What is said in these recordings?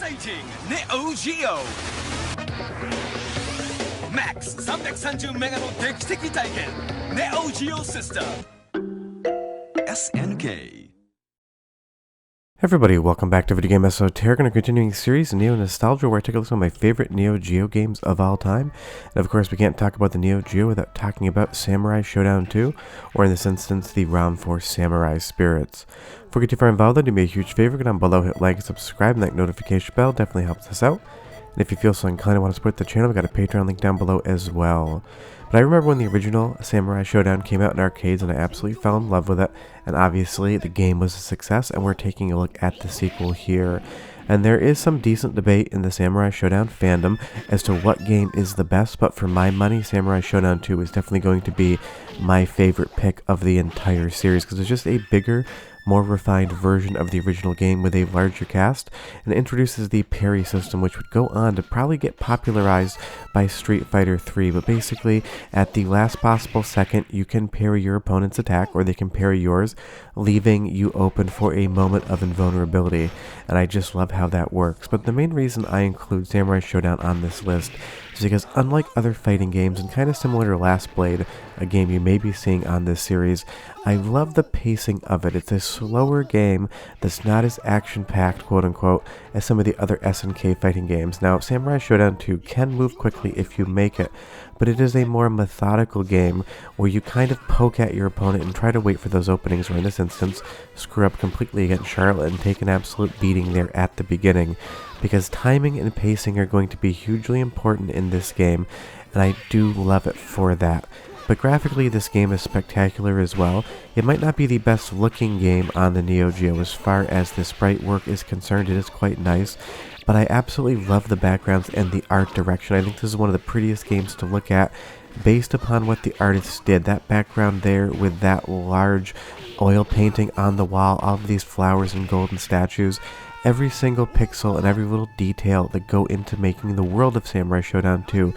Exciting Neo Geo Max 330メガの劇的体験 Neo Geo System SNK. Hey everybody, welcome back to Video Game Esoteric and a continuing series, Neo Nostalgia, where I take a look at some of my favorite Neo Geo games of all time. And of course, we can't talk about the Neo Geo without talking about Samurai Shodown 2, or in this instance, the ROM for Samurai Spirits. Before we get too far involved, though, do me a huge favor, go down below, hit like, subscribe, and that notification bell definitely helps us out. And if you feel so inclined and want to support the channel, we got a Patreon link down below as well. But I remember when the original Samurai Shodown came out in arcades and I absolutely fell in love with it. And obviously the game was a success, and we're taking a look at the sequel here. And there is some decent debate in the Samurai Shodown fandom as to what game is the best, but for my money, Samurai Shodown 2 is definitely going to be my favorite pick of the entire series, because it's just a bigger, more refined version of the original game with a larger cast, and it introduces the parry system, which would go on to probably get popularized by Street Fighter 3, but basically at the last possible second you can parry your opponent's attack, or they can parry yours, leaving you open for a moment of invulnerability, and I just love how that works. But the main reason I include Samurai Shodown on this list is because unlike other fighting games, and kind of similar to Last Blade, a game you may be seeing on this series, I love the pacing of it. It's a slower game that's not as action-packed, quote-unquote, as some of the other SNK fighting games. Now, Samurai Shodown 2 can move quickly if you make it, but it is a more methodical game where you kind of poke at your opponent and try to wait for those openings, or in this instance, screw up completely against Charlotte and take an absolute beating there at the beginning, because timing and pacing are going to be hugely important in this game, and I do love it for that. But graphically, this game is spectacular as well. It might not be the best looking game on the Neo Geo as far as the sprite work is concerned. It is quite nice, but I absolutely love the backgrounds and the art direction. I think this is one of the prettiest games to look at based upon what the artists did. That background there with that large oil painting on the wall, all of these flowers and golden statues, every single pixel and every little detail that go into making the world of Samurai Shodown 2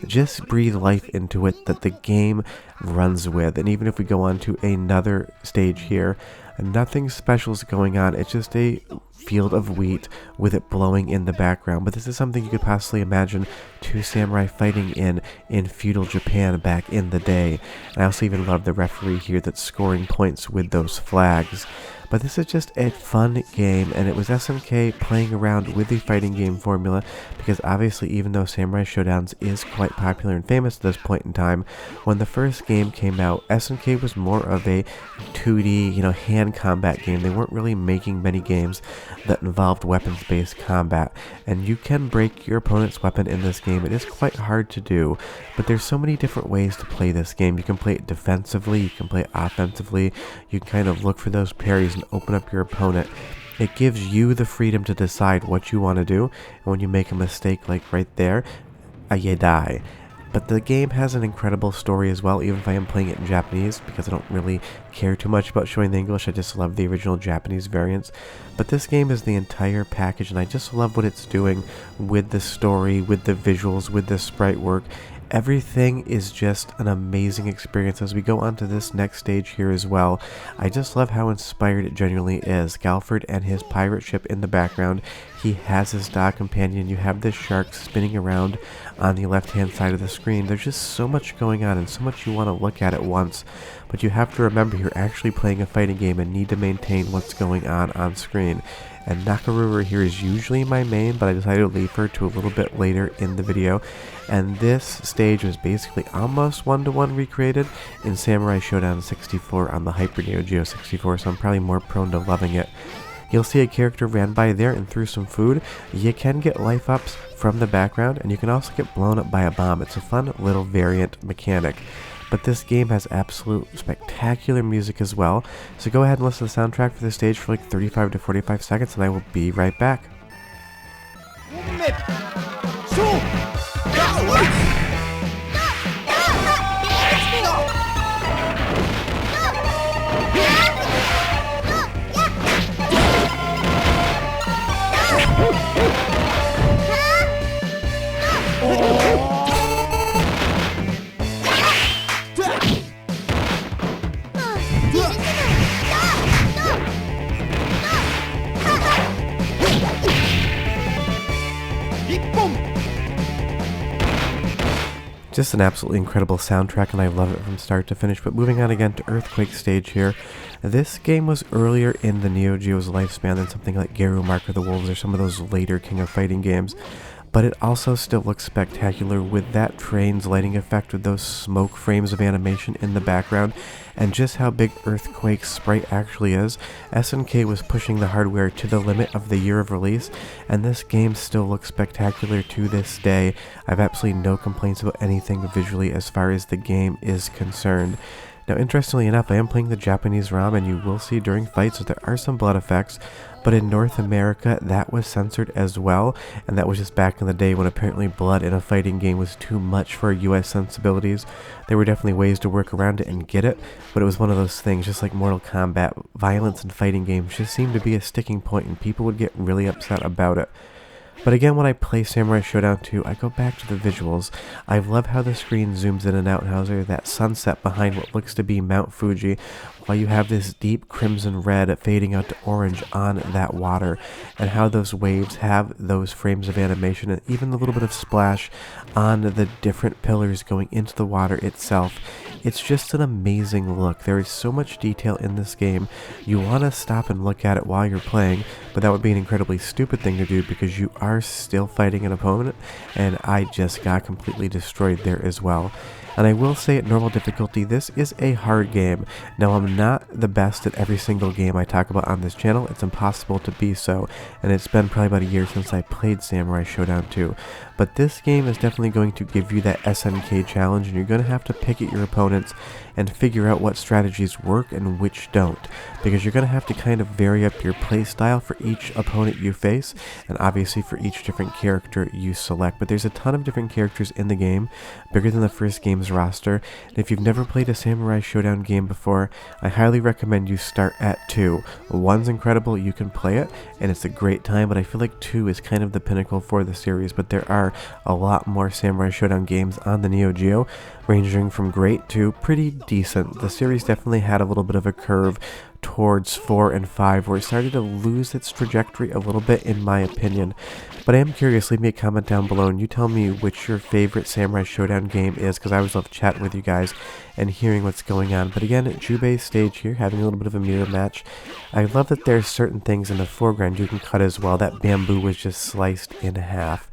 just breathe life into it that the game runs with. And even if we go on to another stage here, nothing special is going on. It's just a field of wheat with it blowing in the background. But this is something you could possibly imagine two samurai fighting in feudal Japan back in the day. And I also even love the referee here that's scoring points with those flags. But this is just a fun game, and it was SNK playing around with the fighting game formula, because obviously even though Samurai Shodown is quite popular and famous at this point in time, when the first game came out, SNK was more of a 2D, hand combat game. They weren't really making many games that involved weapons-based combat, and you can break your opponent's weapon in this game. It is quite hard to do, but there's so many different ways to play this game. You can play it defensively, you can play it offensively, you can kind of look for those parries and open up your opponent. It gives you the freedom to decide what you want to do, and when you make a mistake like right there, you die. But the game has an incredible story as well, even if I am playing it in Japanese, because I don't really care too much about showing the English. I just love the original Japanese variants. But this game is the entire package, and I just love what it's doing with the story, with the visuals, with the sprite work. Everything is just an amazing experience. As we go on to this next stage here as well, I just love how inspired it genuinely is. Galford and his pirate ship in the background. He has his dog companion. You have this shark spinning around on the left hand side of the screen. There's just so much going on and so much you want to look at once. But you have to remember you're actually playing a fighting game and need to maintain what's going on screen. And Nakarura here is usually my main, but I decided to leave her to a little bit later in the video. And this stage was basically almost one-to-one recreated in Samurai Shodown 64 on the Hyper Neo Geo 64, so I'm probably more prone to loving it. You'll see a character ran by there and threw some food. You can get life ups from the background, and you can also get blown up by a bomb. It's a fun little variant mechanic. But this game has absolute spectacular music as well, so go ahead and listen to the soundtrack for this stage for like 35 to 45 seconds, and I will be right back. Just an absolutely incredible soundtrack, and I love it from start to finish. But moving on again to Earthquake Stage here. This game was earlier in the Neo Geo's lifespan than something like Geru, Mark of the Wolves, or some of those later King of Fighting games. But it also still looks spectacular with that train's lighting effect, with those smoke frames of animation in the background, and just how big Earthquake's sprite actually is. SNK was pushing the hardware to the limit of the year of release, and this game still looks spectacular to this day. I have absolutely no complaints about anything visually as far as the game is concerned. Now, interestingly enough, I am playing the Japanese ROM, and you will see during fights that there are some blood effects, but in North America, that was censored as well, and that was just back in the day when apparently blood in a fighting game was too much for US sensibilities. There were definitely ways to work around it and get it, but it was one of those things, just like Mortal Kombat, violence in fighting games just seemed to be a sticking point, and people would get really upset about it. But again, when I play Samurai Shodown 2, I go back to the visuals. I love how the screen zooms in and out, and how there's that sunset behind what looks to be Mount Fuji, while you have this deep crimson red fading out to orange on that water, and how those waves have those frames of animation, and even a little bit of splash on the different pillars going into the water itself. It's just an amazing look. There is so much detail in this game. You want to stop and look at it while you're playing, but that would be an incredibly stupid thing to do because you are still fighting an opponent, and I just got completely destroyed there as well. And I will say at normal difficulty, this is a hard game. Now, I'm not the best at every single game I talk about on this channel. It's impossible to be so, and it's been probably about a year since I played Samurai Shodown 2. But this game is definitely going to give you that SNK challenge, and you're going to have to pick at your opponents and figure out what strategies work and which don't, because you're going to have to kind of vary up your play style for each opponent you face, and obviously for each different character you select. But there's a ton of different characters in the game, bigger than the first game's roster, and if you've never played a Samurai Shodown game before, I highly recommend you start at 2. 1's incredible, you can play it, and it's a great time, but I feel like 2 is kind of the pinnacle for the series. But there are a lot more Samurai Shodown games on the Neo Geo, ranging from great to pretty decent. The series definitely had a little bit of a curve towards 4 and 5 where it started to lose its trajectory a little bit, in my opinion. But I am curious, leave me a comment down below and you tell me which your favorite Samurai Shodown game is, because I always love chatting with you guys and hearing what's going on. But again, Jubei's stage here, having a little bit of a mirror match. I love that there's certain things in the foreground you can cut as well. That bamboo was just sliced in half.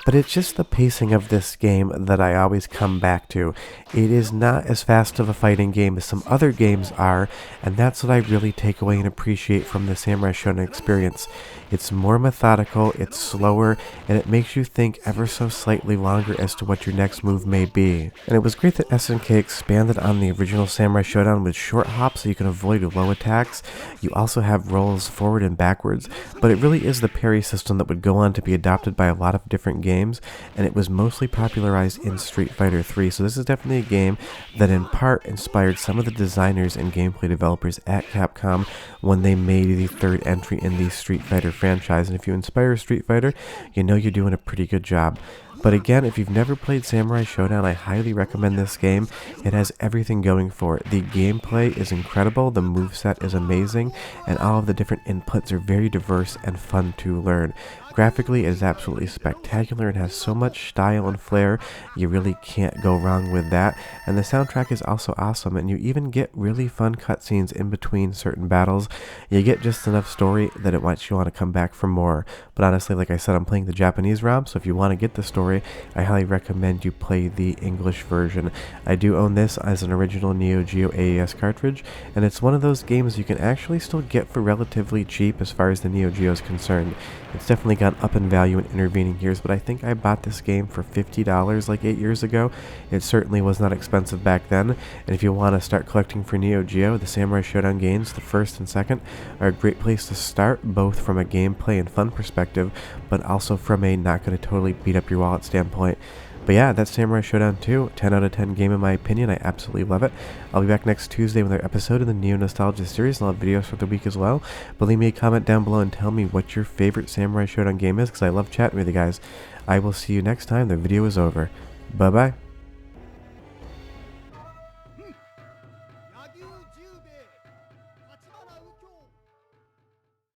But it's just the pacing of this game that I always come back to. It is not as fast of a fighting game as some other games are, and that's what I really take away and appreciate from the Samurai Shodown experience. It's more methodical, it's slower, and it makes you think ever so slightly longer as to what your next move may be. And it was great that SNK expanded on the original Samurai Shodown with short hops so you can avoid low attacks. You also have rolls forward and backwards, but it really is the parry system that would go on to be adopted by a lot of different games, and it was mostly popularized in Street Fighter 3. So this is definitely a game that in part inspired some of the designers and gameplay developers at Capcom when they made the third entry in the Street Fighter franchise. And if you inspire Street Fighter, you know you're doing a pretty good job. But again, if you've never played Samurai Shodown, I highly recommend this game. It has everything going for it. The gameplay is incredible, the moveset is amazing, and all of the different inputs are very diverse and fun to learn. Graphically, it is absolutely spectacular. It has so much style and flair, you really can't go wrong with that. And the soundtrack is also awesome, and you even get really fun cutscenes in between certain battles. You get just enough story that it makes you want to come back for more. But honestly, like I said, I'm playing the Japanese ROM, so if you want to get the story, I highly recommend you play the English version. I do own this as an original Neo Geo AES cartridge, and it's one of those games you can actually still get for relatively cheap as far as the Neo Geo is concerned. It's definitely gone up in value in intervening years, but I think I bought this game for $50 like 8 years ago. It certainly was not expensive back then, and if you want to start collecting for Neo Geo, the Samurai Shodown games, the first and second, are a great place to start, both from a gameplay and fun perspective, but also from a not going to totally beat up your wallet standpoint. But yeah, that's Samurai Shodown 2, 10 out of 10 game in my opinion. I absolutely love it. I'll be back next Tuesday with another episode of the Neo Nostalgia series, and I'll have videos for the week as well. But leave me a comment down below and tell me what your favorite Samurai Shodown game is, because I love chatting with you guys. I will see you next time the video is over. Bye bye.